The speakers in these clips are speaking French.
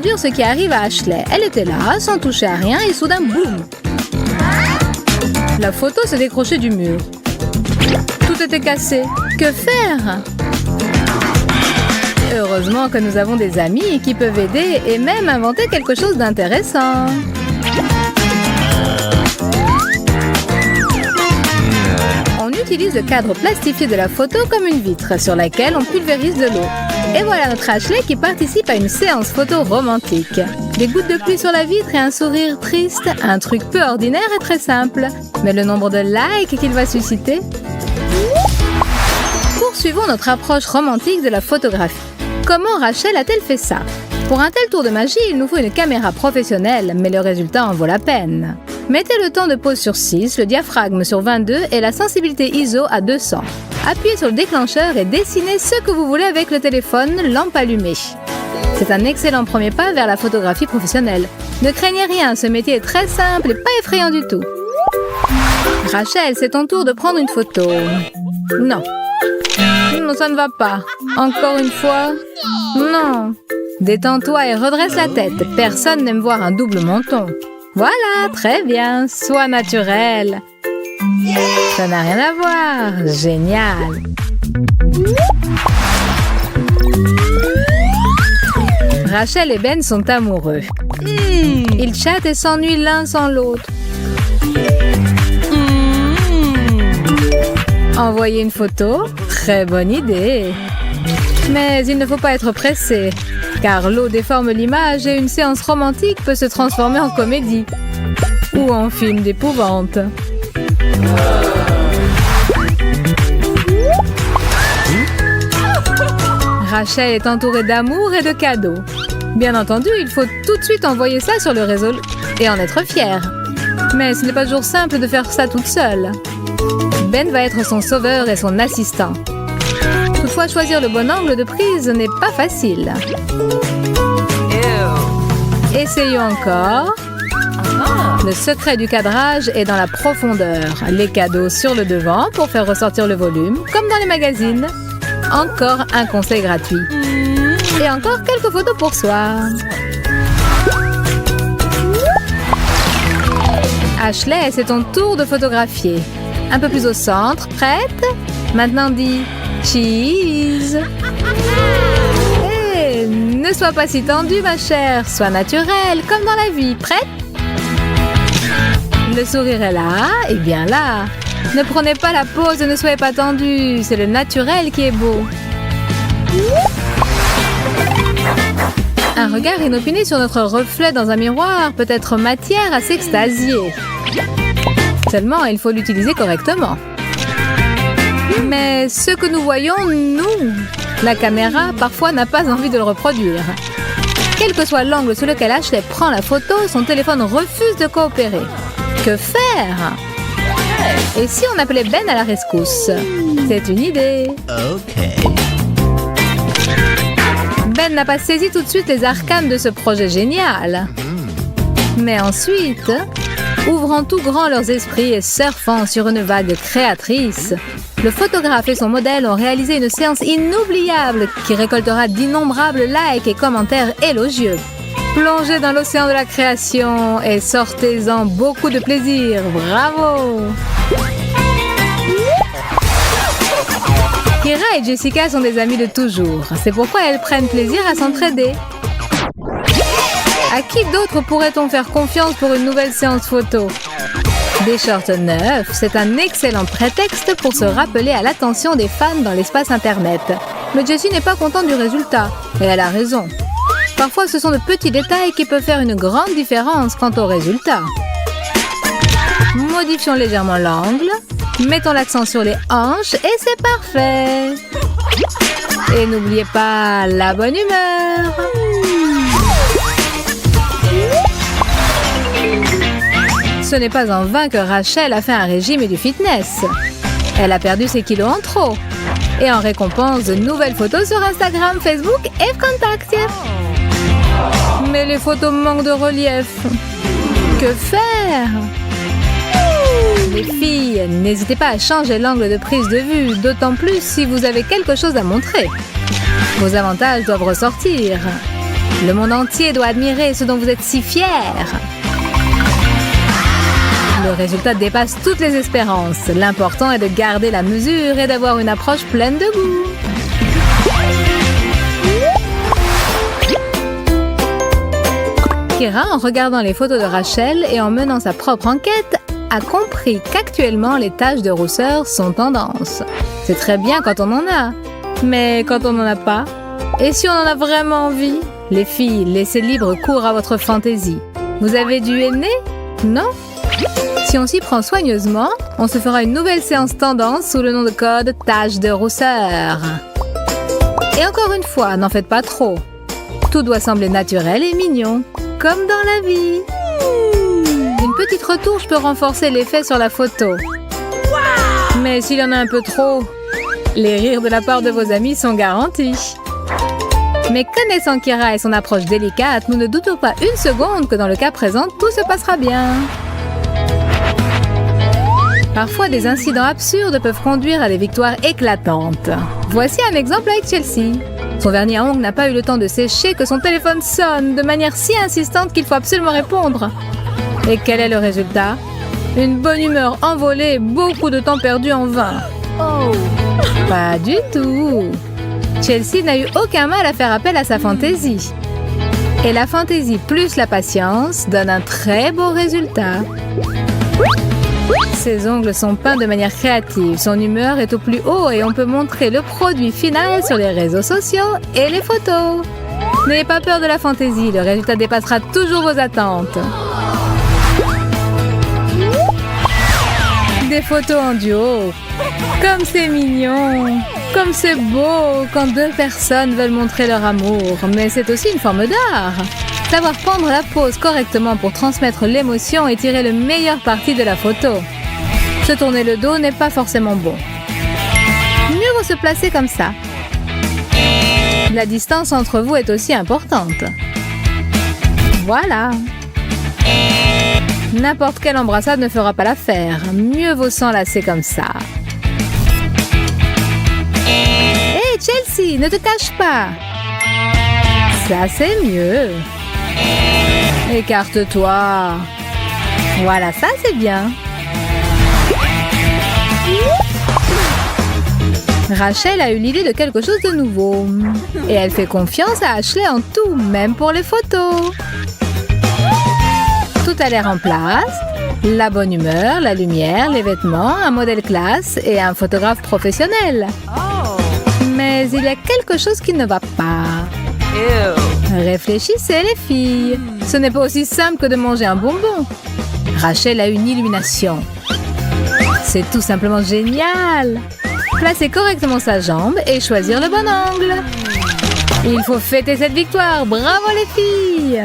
reproduire ce qui arrive à Ashley. Elle était là, sans toucher à rien, et soudain, boum! La photo s'est décrochée du mur. Tout était cassé. Que faire? Heureusement que nous avons des amis qui peuvent aider et même inventer quelque chose d'intéressant. On utilise le cadre plastifié de la photo comme une vitre sur laquelle on pulvérise de l'eau. Et voilà notre Ashley qui participe à une séance photo romantique. Des gouttes de pluie sur la vitre et un sourire triste, un truc peu ordinaire et très simple. Mais le nombre de likes qu'il va susciter... Poursuivons notre approche romantique de la photographie. Comment Rachel a-t-elle fait ça? Pour un tel tour de magie, il nous faut une caméra professionnelle, mais le résultat en vaut la peine. Mettez le temps de pause sur 6, le diaphragme sur 22 et la sensibilité ISO à 200. Appuyez sur le déclencheur et dessinez ce que vous voulez avec le téléphone, lampe allumée. C'est un excellent premier pas vers la photographie professionnelle. Ne craignez rien, ce métier est très simple et pas effrayant du tout. Rachel, c'est ton tour de prendre une photo. Non. Non, ça ne va pas. Encore une fois. Non. Détends-toi et redresse la tête. Personne n'aime voir un double menton. Voilà, très bien. Sois naturel. Ça n'a rien à voir. Génial. Rachel et Ben sont amoureux. Ils chattent et s'ennuient l'un sans l'autre. Envoyer une photo? Très bonne idée. Mais il ne faut pas être pressé, car l'eau déforme l'image et une séance romantique peut se transformer en comédie ou en film d'épouvante. Rachel est entourée d'amour et de cadeaux. Bien entendu, il faut tout de suite envoyer ça sur le réseau et en être fier. Mais ce n'est pas toujours simple de faire ça toute seule. Ben va être son sauveur et son assistant. Toutefois, choisir le bon angle de prise n'est pas facile. Essayons encore. Le secret du cadrage est dans la profondeur. Les cadeaux sur le devant pour faire ressortir le volume, comme dans les magazines. Encore un conseil gratuit. Et encore quelques photos pour soi. Ashley, c'est ton tour de photographier. Un peu plus au centre, prête? Maintenant dis cheese. Hey, ne sois pas si tendue, ma chère. Sois naturelle, comme dans la vie. Prête? Le sourire est là, et bien là. Ne prenez pas la pose et ne soyez pas tendue. C'est le naturel qui est beau. Un regard inopiné sur notre reflet dans un miroir peut être matière à s'extasier. Seulement, il faut l'utiliser correctement. Mais ce que nous voyons, nous, la caméra, parfois n'a pas envie de le reproduire. Quel que soit l'angle sous lequel Ashley prend la photo, son téléphone refuse de coopérer. Que faire? Et si on appelait Ben à la rescousse? C'est une idée. Ben n'a pas saisi tout de suite les arcanes de ce projet génial. Mais ensuite, ouvrant tout grand leurs esprits et surfant sur une vague créatrice, le photographe et son modèle ont réalisé une séance inoubliable qui récoltera d'innombrables likes et commentaires élogieux. Plongez dans l'océan de la création et sortez-en beaucoup de plaisir. Bravo! Kira et Jessica sont des amies de toujours. C'est pourquoi elles prennent plaisir à s'entraider. À qui d'autre pourrait-on faire confiance pour une nouvelle séance photo? Des shorts neufs, c'est un excellent prétexte pour se rappeler à l'attention des fans dans l'espace Internet. Mais Jessie n'est pas contente du résultat. Et elle a raison. Parfois, ce sont de petits détails qui peuvent faire une grande différence quant au résultat. Modifions légèrement l'angle. Mettons l'accent sur les hanches et c'est parfait. Et n'oubliez pas la bonne humeur. Ce n'est pas en vain que Rachel a fait un régime et du fitness. Elle a perdu ses kilos en trop. Et en récompense, de nouvelles photos sur Instagram, Facebook et Contact. Mais les photos manquent de relief. Que faire? Les filles, n'hésitez pas à changer l'angle de prise de vue, d'autant plus si vous avez quelque chose à montrer. Vos avantages doivent ressortir. Le monde entier doit admirer ce dont vous êtes si fiers. Le résultat dépasse toutes les espérances. L'important est de garder la mesure et d'avoir une approche pleine de goût. Kira, en regardant les photos de Rachel et en menant sa propre enquête, a compris qu'actuellement les taches de rousseur sont tendance. C'est très bien quand on en a, mais quand on n'en a pas, et si on en a vraiment envie? Les filles, laissez libre cours à votre fantaisie. Vous avez du henné? Non? Si on s'y prend soigneusement, on se fera une nouvelle séance tendance sous le nom de code taches de rousseur. Et encore une fois, n'en faites pas trop. Tout doit sembler naturel et mignon, comme dans la vie. Une petite retouche peut renforcer l'effet sur la photo. Mais s'il y en a un peu trop, les rires de la part de vos amis sont garantis. Mais connaissant Kira et son approche délicate, nous ne doutons pas une seconde que dans le cas présent, tout se passera bien. Parfois, des incidents absurdes peuvent conduire à des victoires éclatantes. Voici un exemple avec Chelsea. Son vernis à ongles n'a pas eu le temps de sécher que son téléphone sonne de manière si insistante qu'il faut absolument répondre. Et quel est le résultat? Une bonne humeur envolée, beaucoup de temps perdu en vain. Oh, pas du tout. Chelsea n'a eu aucun mal à faire appel à sa fantaisie. Et la fantaisie plus la patience donne un très beau résultat. Ses ongles sont peints de manière créative, son humeur est au plus haut et on peut montrer le produit final sur les réseaux sociaux et les photos. N'ayez pas peur de la fantaisie, le résultat dépassera toujours vos attentes. Des photos en duo. Comme c'est mignon. Comme c'est beau quand deux personnes veulent montrer leur amour. Mais c'est aussi une forme d'art. Savoir prendre la pose correctement pour transmettre l'émotion et tirer le meilleur parti de la photo. Se tourner le dos n'est pas forcément bon. Mieux vaut se placer comme ça. La distance entre vous est aussi importante. Voilà. N'importe quelle embrassade ne fera pas l'affaire. Mieux vaut s'enlacer comme ça. Hé, Chelsea, ne te cache pas. Ça, c'est mieux. Écarte-toi. Voilà, ça, c'est bien. Rachel a eu l'idée de quelque chose de nouveau. Et elle fait confiance à Ashley en tout, même pour les photos. Tout a l'air en place. La bonne humeur, la lumière, les vêtements, un modèle classe et un photographe professionnel. Mais il y a quelque chose qui ne va pas. Réfléchissez les filles. Ce n'est pas aussi simple que de manger un bonbon. Rachel a une illumination. C'est tout simplement génial. Placer correctement sa jambe et choisir le bon angle. Il faut fêter cette victoire. Bravo les filles.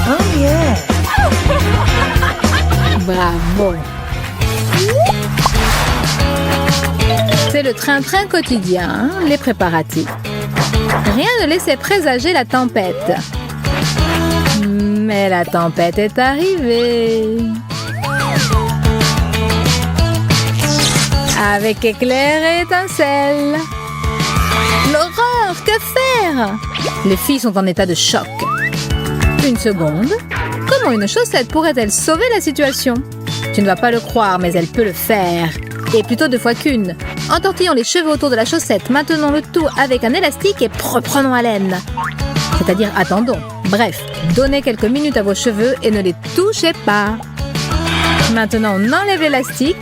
Oh yeah. Bravo. C'est le train-train quotidien, les préparatifs. Rien ne laissait présager la tempête. Mais la tempête est arrivée. Avec éclairs et étincelles. L'horreur, que faire? Les filles sont en état de choc. Une seconde. Comment une chaussette pourrait-elle sauver la situation? Tu ne vas pas le croire, mais elle peut le faire. Et plutôt 2 fois qu'une. Entortillons les cheveux autour de la chaussette, maintenons le tout avec un élastique et reprenons haleine. C'est-à-dire attendons. Bref, donnez quelques minutes à vos cheveux et ne les touchez pas. Maintenant, on enlève l'élastique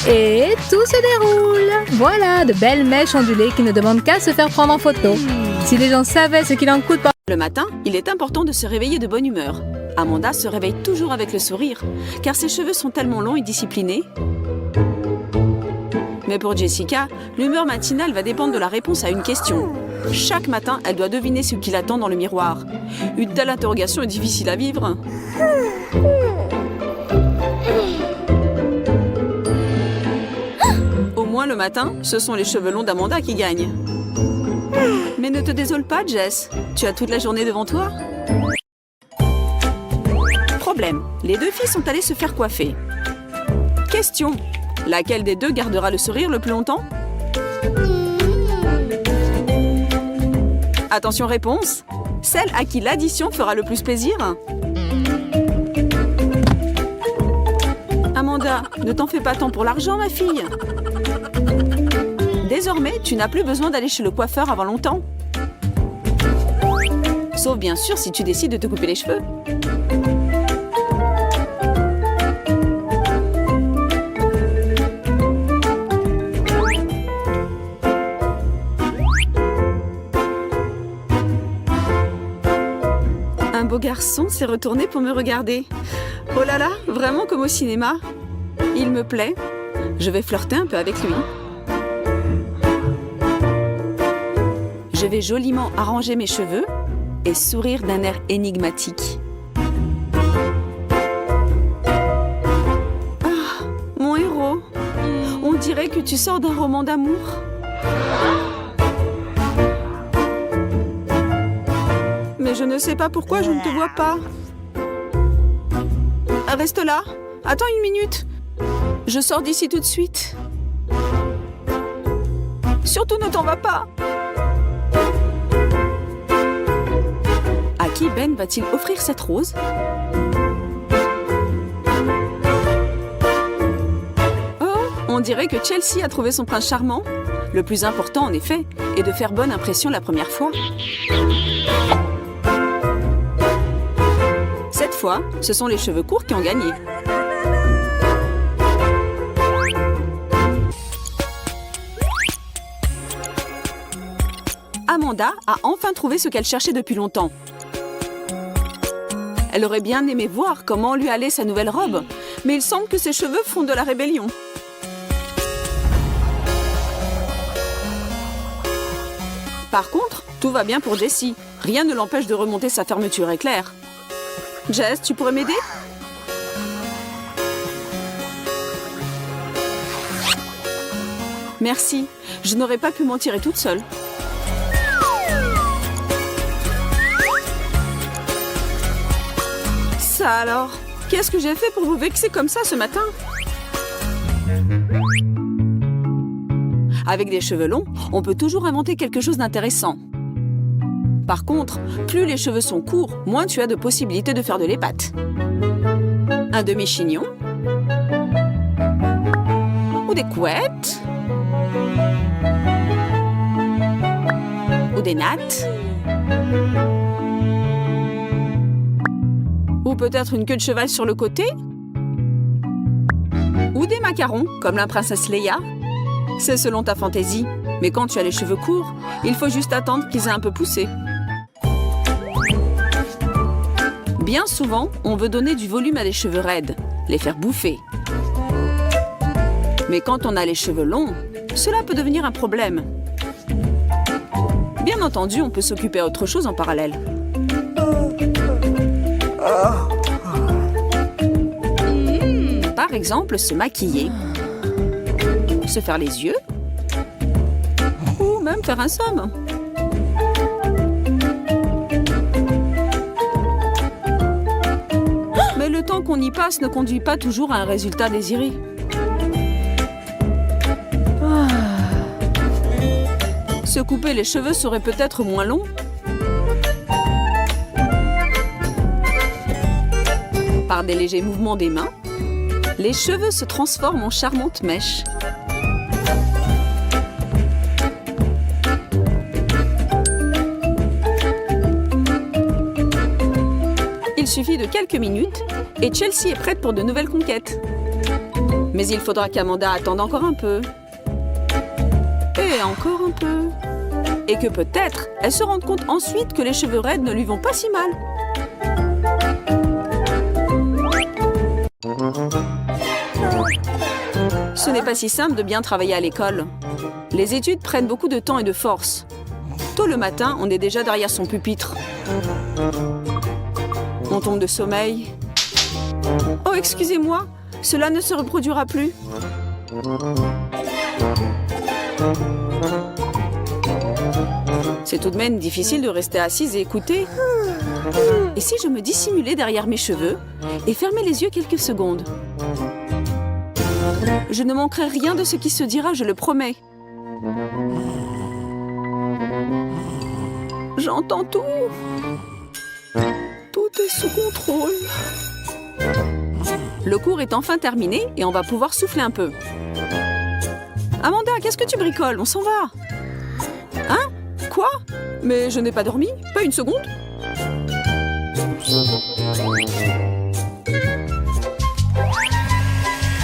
et tout se déroule. Voilà, de belles mèches ondulées qui ne demandent qu'à se faire prendre en photo. Si les gens savaient ce qu'il en coûte par... Le matin, il est important de se réveiller de bonne humeur. Amanda se réveille toujours avec le sourire, car ses cheveux sont tellement longs et disciplinés. Mais pour Jessica, l'humeur matinale va dépendre de la réponse à une question. Chaque matin, elle doit deviner ce qui l'attend dans le miroir. Une telle interrogation est difficile à vivre. Au moins le matin, ce sont les cheveux longs d'Amanda qui gagnent. Mais ne te désole pas, Jess. Tu as toute la journée devant toi. Problème, les 2 filles sont allées se faire coiffer. Question, laquelle des 2 gardera le sourire le plus longtemps? Attention réponse. Celle à qui l'addition fera le plus plaisir. Amanda, ne t'en fais pas tant pour l'argent, ma fille. Désormais, tu n'as plus besoin d'aller chez le coiffeur avant longtemps. Sauf bien sûr si tu décides de te couper les cheveux. Un beau garçon s'est retourné pour me regarder. Oh là là, vraiment comme au cinéma. Il me plaît. Je vais flirter un peu avec lui. Je vais joliment arranger mes cheveux et sourire d'un air énigmatique. Ah, mon héros. On dirait que tu sors d'un roman d'amour. Mais je ne sais pas pourquoi je ne te vois pas. Reste là. Attends une minute. Je sors d'ici tout de suite. Surtout ne t'en vas pas. À qui Ben va-t-il offrir cette rose? Oh, on dirait que Chelsea a trouvé son prince charmant. Le plus important, en effet, est de faire bonne impression la première fois. Cette fois, ce sont les cheveux courts qui ont gagné. Amanda a enfin trouvé ce qu'elle cherchait depuis longtemps. Elle aurait bien aimé voir comment lui allait sa nouvelle robe, mais il semble que ses cheveux font de la rébellion. Par contre, tout va bien pour Jessie. Rien ne l'empêche de remonter sa fermeture éclair. Jess, tu pourrais m'aider? Merci, je n'aurais pas pu m'en tirer toute seule. Ça alors, qu'est-ce que j'ai fait pour vous vexer comme ça ce matin? Avec des cheveux longs, on peut toujours inventer quelque chose d'intéressant. Par contre, plus les cheveux sont courts, moins tu as de possibilités de faire de l'épate. Un demi-chignon. Ou des couettes. Ou des nattes. Ou peut-être une queue de cheval sur le côté. Ou des macarons, comme la princesse Leia. C'est selon ta fantaisie. Mais quand tu as les cheveux courts, il faut juste attendre qu'ils aient un peu poussé. Bien souvent, on veut donner du volume à des cheveux raides, les faire bouffer. Mais quand on a les cheveux longs, cela peut devenir un problème. Bien entendu, on peut s'occuper à autre chose en parallèle. Par exemple, se maquiller, se faire les yeux, ou même faire un somme. Mais le temps qu'on y passe ne conduit pas toujours à un résultat désiré. Se couper les cheveux serait peut-être moins long. Par des légers mouvements des mains, les cheveux se transforment en charmantes mèches. Il suffit de quelques minutes et Chelsea est prête pour de nouvelles conquêtes. Mais il faudra qu'Amanda attende encore un peu. Et encore un peu. Et que peut-être elle se rende compte ensuite que les cheveux raides ne lui vont pas si mal. Ce n'est pas si simple de bien travailler à l'école. Les études prennent beaucoup de temps et de force. Tôt le matin, on est déjà derrière son pupitre. On tombe de sommeil. Oh, excusez-moi, cela ne se reproduira plus. C'est tout de même difficile de rester assise et écouter. Et si je me dissimulais derrière mes cheveux et fermais les yeux quelques secondes? Je ne manquerai rien de ce qui se dira, je le promets. J'entends tout. Tout est sous contrôle. Le cours est enfin terminé et on va pouvoir souffler un peu. Amanda, qu'est-ce que tu bricoles? On s'en va. Hein? Quoi? Mais je n'ai pas dormi? Pas une seconde?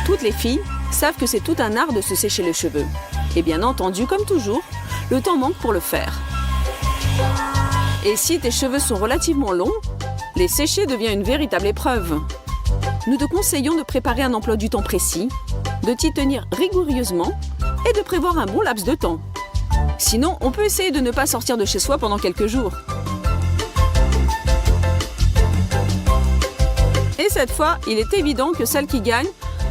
Toutes les filles savent que c'est tout un art de se sécher les cheveux. Et bien entendu, comme toujours, le temps manque pour le faire. Et si tes cheveux sont relativement longs, les sécher devient une véritable épreuve. Nous te conseillons de préparer un emploi du temps précis, de t'y tenir rigoureusement et de prévoir un bon laps de temps. Sinon, on peut essayer de ne pas sortir de chez soi pendant quelques jours. Et cette fois, il est évident que celles qui gagnent,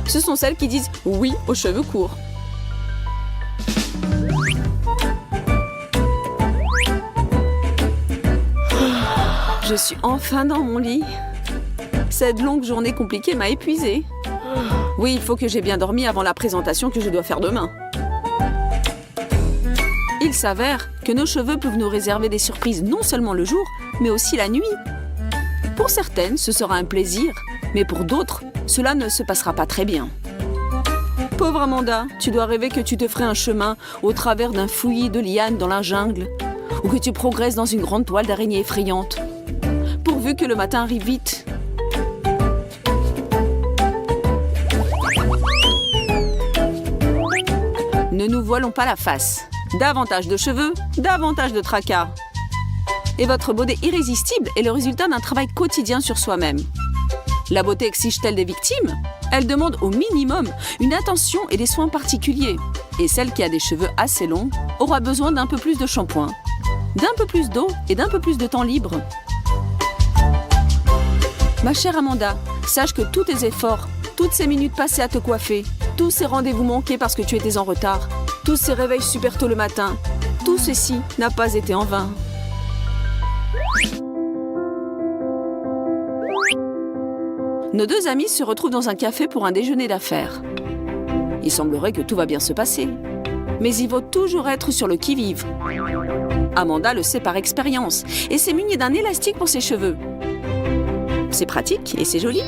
ce sont celles qui disent oui aux cheveux courts. Je suis enfin dans mon lit. Cette longue journée compliquée m'a épuisée. Oui, il faut que j'ai bien dormi avant la présentation que je dois faire demain. Il s'avère que nos cheveux peuvent nous réserver des surprises non seulement le jour, mais aussi la nuit. Pour certaines, ce sera un plaisir, mais pour d'autres, cela ne se passera pas très bien. Pauvre Amanda, tu dois rêver que tu te ferais un chemin au travers d'un fouillis de lianes dans la jungle, ou que tu progresses dans une grande toile d'araignée effrayante. Pourvu que le matin arrive vite. Ne nous voilons pas la face. Davantage de cheveux, davantage de tracas. Et votre beauté irrésistible est le résultat d'un travail quotidien sur soi-même. La beauté exige-t-elle des victimes? Elle demande au minimum une attention et des soins particuliers. Et celle qui a des cheveux assez longs aura besoin d'un peu plus de shampoing, d'un peu plus d'eau et d'un peu plus de temps libre. Ma chère Amanda, sache que tous tes efforts, toutes ces minutes passées à te coiffer, tous ces rendez-vous manqués parce que tu étais en retard, tous ces réveils super tôt le matin, tout ceci n'a pas été en vain. Nos deux amis se retrouvent dans un café pour un déjeuner d'affaires. Il semblerait que tout va bien se passer. Mais il faut toujours être sur le qui-vive. Amanda le sait par expérience et s'est munie d'un élastique pour ses cheveux. C'est pratique et c'est joli.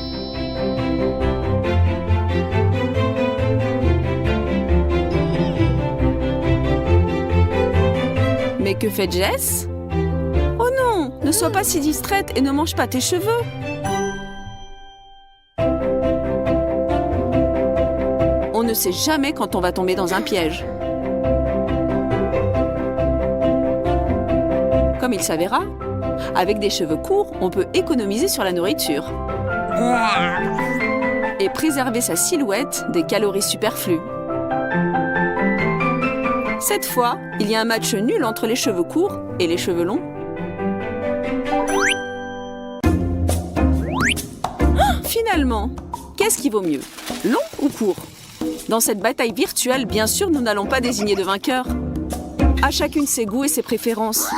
Mais que fait Jess? Oh non, ne sois pas si distraite et ne mange pas tes cheveux. On ne sait jamais quand on va tomber dans un piège. Comme il s'avéra, avec des cheveux courts, on peut économiser sur la nourriture et préserver sa silhouette des calories superflues. Cette fois, il y a un match nul entre les cheveux courts et les cheveux longs. Finalement, qu'est-ce qui vaut mieux, long ou court? Dans cette bataille virtuelle, bien sûr, nous n'allons pas désigner de vainqueur. À chacune ses goûts et ses préférences.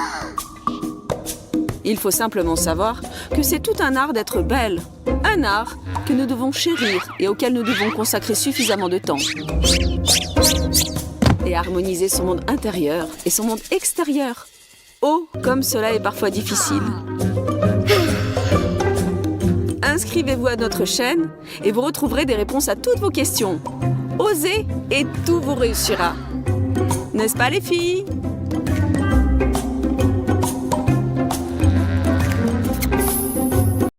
Il faut simplement savoir que c'est tout un art d'être belle. Un art que nous devons chérir et auquel nous devons consacrer suffisamment de temps. Et harmoniser son monde intérieur et son monde extérieur. Oh, comme cela est parfois difficile. Inscrivez-vous à notre chaîne et vous retrouverez des réponses à toutes vos questions. Osez et tout vous réussira. N'est-ce pas les filles ?